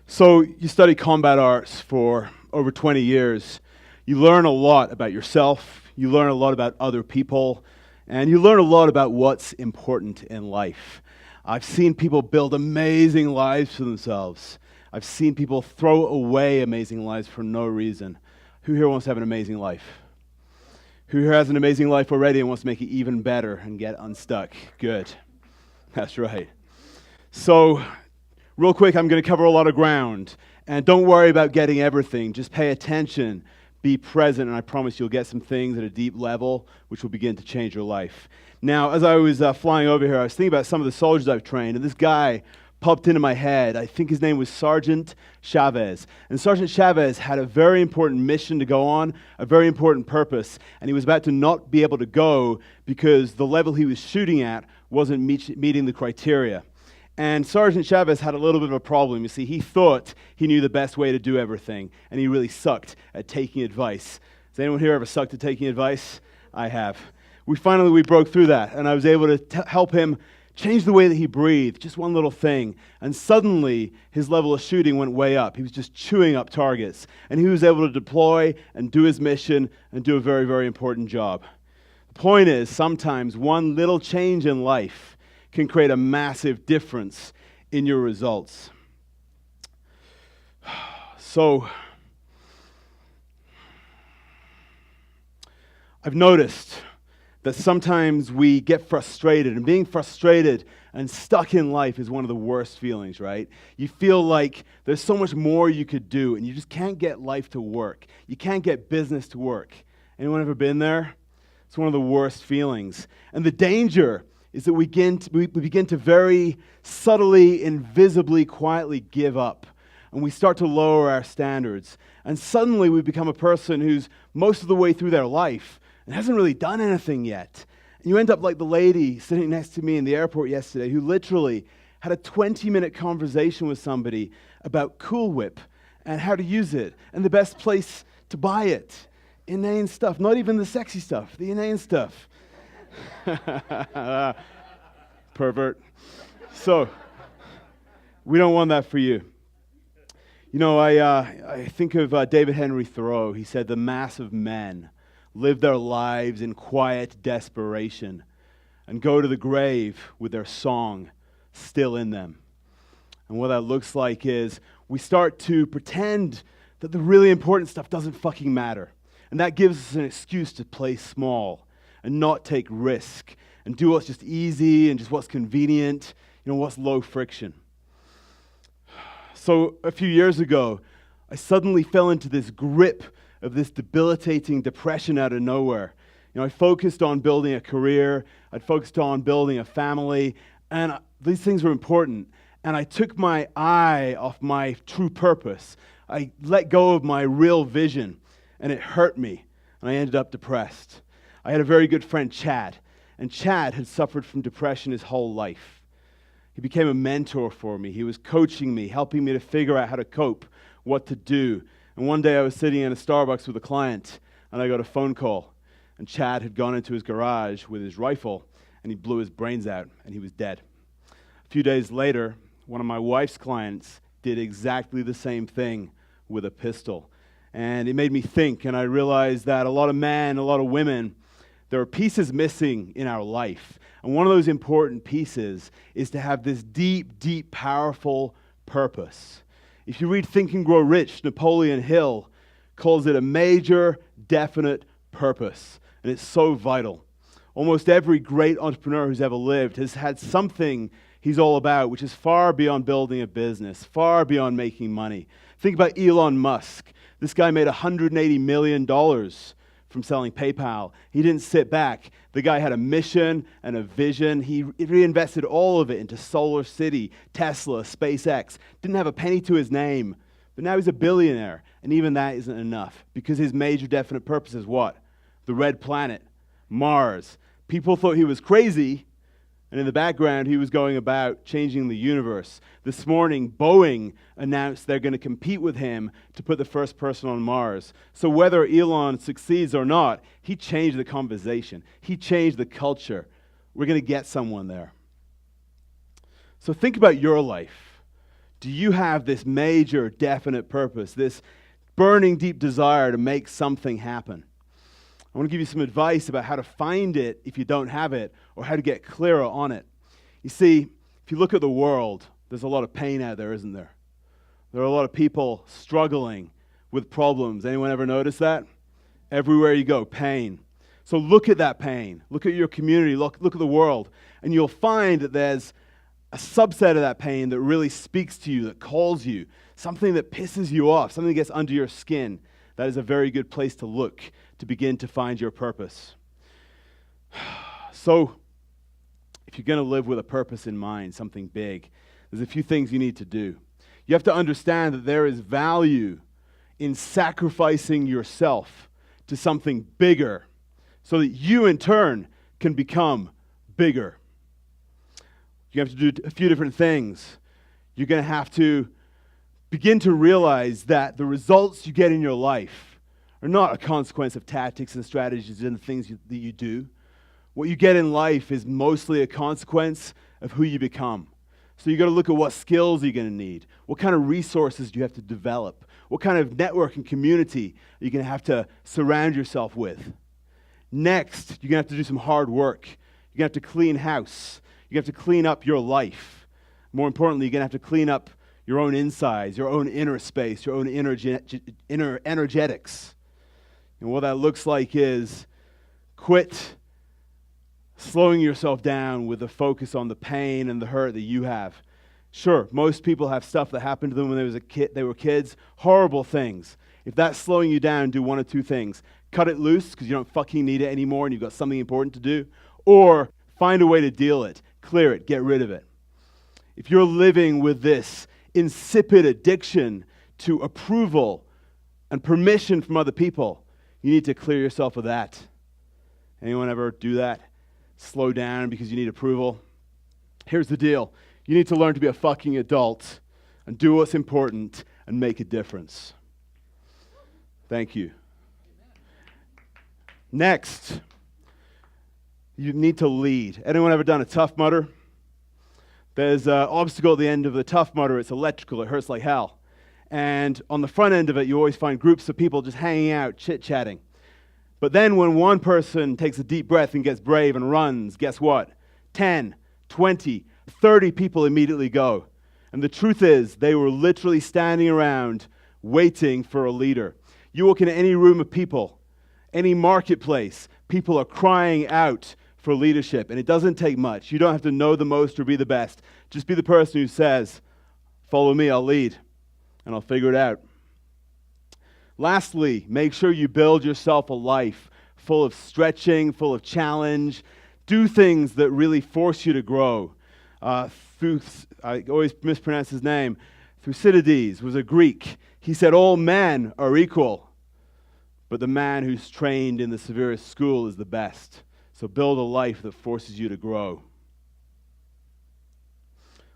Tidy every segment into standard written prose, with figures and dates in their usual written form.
So you study combat arts for over 20 years. You learn a lot about yourself, you learn a lot about other people, and you learn a lot about what's important in life. I've seen people build amazing lives for themselves. I've seen people throw away amazing lives for no reason. Who here wants to have an amazing life? Who here has an amazing life already and wants to make it even better and get unstuck? Good. That's right. So, real quick, I'm going to cover a lot of ground. And don't worry about getting everything. Just pay attention, be present, and I promise you'll get some things at a deep level which will begin to change your life. Now, as I was flying over here, I was thinking about some of the soldiers I've trained, and this guy popped into my head. I think his name was Sergeant Chavez. And Sergeant Chavez had a very important mission to go on, a very important purpose, and he was about to not be able to go because the level he was shooting at wasn't meeting the criteria. And Sergeant Chavez had a little bit of a problem. You see, he thought he knew the best way to do everything, and he really sucked at taking advice. Has anyone here ever sucked at taking advice? I have. We broke through that, and I was able to help him change the way that he breathed, just one little thing. And suddenly, his level of shooting went way up. He was just chewing up targets, and he was able to deploy and do his mission and do a very, very important job. The point is, sometimes one little change in life can create a massive difference in your results. So, I've noticed that sometimes we get frustrated, and being frustrated and stuck in life is one of the worst feelings, right? You feel like there's so much more you could do, and you just can't get life to work. You can't get business to work. Anyone ever been there? It's one of the worst feelings. And the danger is that we begin to very subtly, invisibly, quietly give up. And we start to lower our standards. And suddenly we become a person who's most of the way through their life and hasn't really done anything yet. And you end up like the lady sitting next to me in the airport yesterday who literally had a 20-minute conversation with somebody about Cool Whip and how to use it and the best place to buy it. Inane stuff, not even the sexy stuff, the inane stuff. Pervert. So, we don't want that for you. You know, I think of David Henry Thoreau. He said, "The mass of men live their lives in quiet desperation and go to the grave with their song still in them." And what that looks like is we start to pretend that the really important stuff doesn't fucking matter. And that gives us an excuse to play small and not take risk and do what's just easy and just what's convenient, what's low friction. So a few years ago, I suddenly fell into this grip of this debilitating depression out of nowhere. I focused on building a career, I'd focused on building a family, and these things were important. And I took my eye off my true purpose. I let go of my real vision, and it hurt me, and I ended up depressed. I had a very good friend, Chad, and Chad had suffered from depression his whole life. He became a mentor for me. He was coaching me, helping me to figure out how to cope, what to do. And one day I was sitting in a Starbucks with a client, and I got a phone call, and Chad had gone into his garage with his rifle, and he blew his brains out, and he was dead. A few days later, one of my wife's clients did exactly the same thing with a pistol. And it made me think, and I realized that a lot of men, a lot of women, there are pieces missing in our life. And one of those important pieces is to have this deep, deep, powerful purpose. If you read Think and Grow Rich, Napoleon Hill calls it a major, definite purpose. And it's so vital. Almost every great entrepreneur who's ever lived has had something he's all about, which is far beyond building a business, far beyond making money. Think about Elon Musk. This guy made $180 million from selling PayPal. He didn't sit back. The guy had a mission and a vision. He reinvested all of it into Solar City, Tesla, SpaceX. Didn't have a penny to his name. But now he's a billionaire. And even that isn't enough because his major definite purpose is what? The red planet, Mars. People thought he was crazy. And in the background, he was going about changing the universe. This morning, Boeing announced they're going to compete with him to put the first person on Mars. So whether Elon succeeds or not, he changed the conversation. He changed the culture. We're going to get someone there. So think about your life. Do you have this major, definite purpose, this burning deep desire to make something happen? I want to give you some advice about how to find it if you don't have it, or how to get clearer on it. You see, if you look at the world, there's a lot of pain out there, isn't there? There are a lot of people struggling with problems. Anyone ever notice that? Everywhere you go, pain. So look at that pain. Look at your community. Look at the world. And you'll find that there's a subset of that pain that really speaks to you, that calls you, something that pisses you off, something that gets under your skin. That is a very good place to look to begin to find your purpose. So, if you're going to live with a purpose in mind, something big, there's a few things you need to do. You have to understand that there is value in sacrificing yourself to something bigger so that you, in turn, can become bigger. You have to do a few different things. You're going to have to begin to realize that the results you get in your life are not a consequence of tactics and strategies and the things that you do. What you get in life is mostly a consequence of who you become. So you've got to look at what skills you're going to need, what kind of resources do you have to develop, what kind of network and community are you going to have to surround yourself with. Next, you're going to have to do some hard work. You're going to have to clean house. You have to clean up your life. More importantly, you're going to have to clean up your own insides, your own inner space, your own inner energetics. And what that looks like is quit slowing yourself down with a focus on the pain and the hurt that you have. Sure, most people have stuff that happened to them when they were kids, horrible things. If that's slowing you down, do one of two things. Cut it loose because you don't fucking need it anymore and you've got something important to do, or find a way to deal it, clear it, get rid of it. If you're living with this insipid addiction to approval and permission from other people, you need to clear yourself of that. Anyone ever do that? Slow down because you need approval? Here's the deal. You need to learn to be a fucking adult and do what's important and make a difference. Thank you. Next, you need to lead. Anyone ever done a Tough Mudder? There's an obstacle at the end of the Tough Mudder. It's electrical. It hurts like hell. And on the front end of it, you always find groups of people just hanging out, chit-chatting. But then when one person takes a deep breath and gets brave and runs, guess what? 10, 20, 30 people immediately go. And the truth is, they were literally standing around waiting for a leader. You walk into any room of people, any marketplace, people are crying out for leadership. And it doesn't take much. You don't have to know the most or be the best. Just be the person who says, follow me, I'll lead, and I'll figure it out. Lastly, make sure you build yourself a life full of stretching, full of challenge. Do things that really force you to grow. I always mispronounce his name. Thucydides was a Greek. He said, all men are equal, but the man who's trained in the severest school is the best. So build a life that forces you to grow.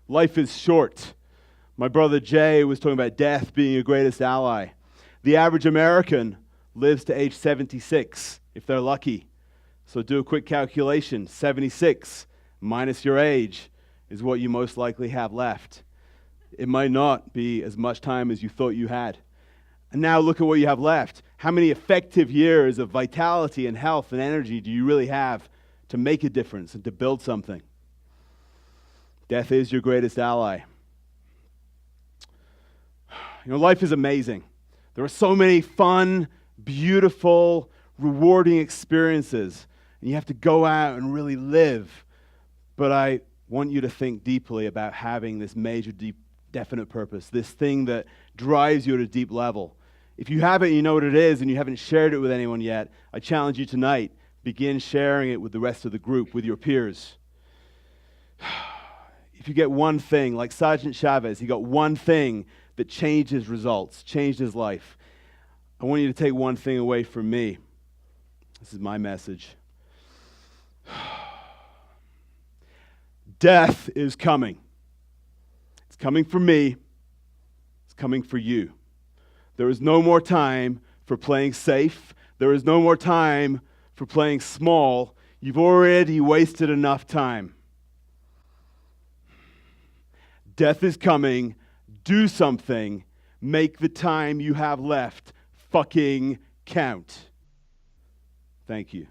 Life is short. My brother Jay was talking about death being your greatest ally. The average American lives to age 76, if they're lucky. So do a quick calculation. 76 minus your age is what you most likely have left. It might not be as much time as you thought you had. And now look at what you have left. How many effective years of vitality and health and energy do you really have to make a difference and to build something? Death is your greatest ally. You know, life is amazing. There are so many fun, beautiful, rewarding experiences. And you have to go out and really live. But I want you to think deeply about having this major, deep, definite purpose, this thing that drives you at a deep level. If you have it, you know what it is, and you haven't shared it with anyone yet, I challenge you tonight, begin sharing it with the rest of the group, with your peers. If you get one thing, like Sergeant Chavez, he got one thing that changed his results, changed his life. I want you to take one thing away from me. This is my message. Death is coming. It's coming for me. It's coming for you. There is no more time for playing safe. There is no more time for playing small. You've already wasted enough time. Death is coming. Do something. Make the time you have left fucking count. Thank you.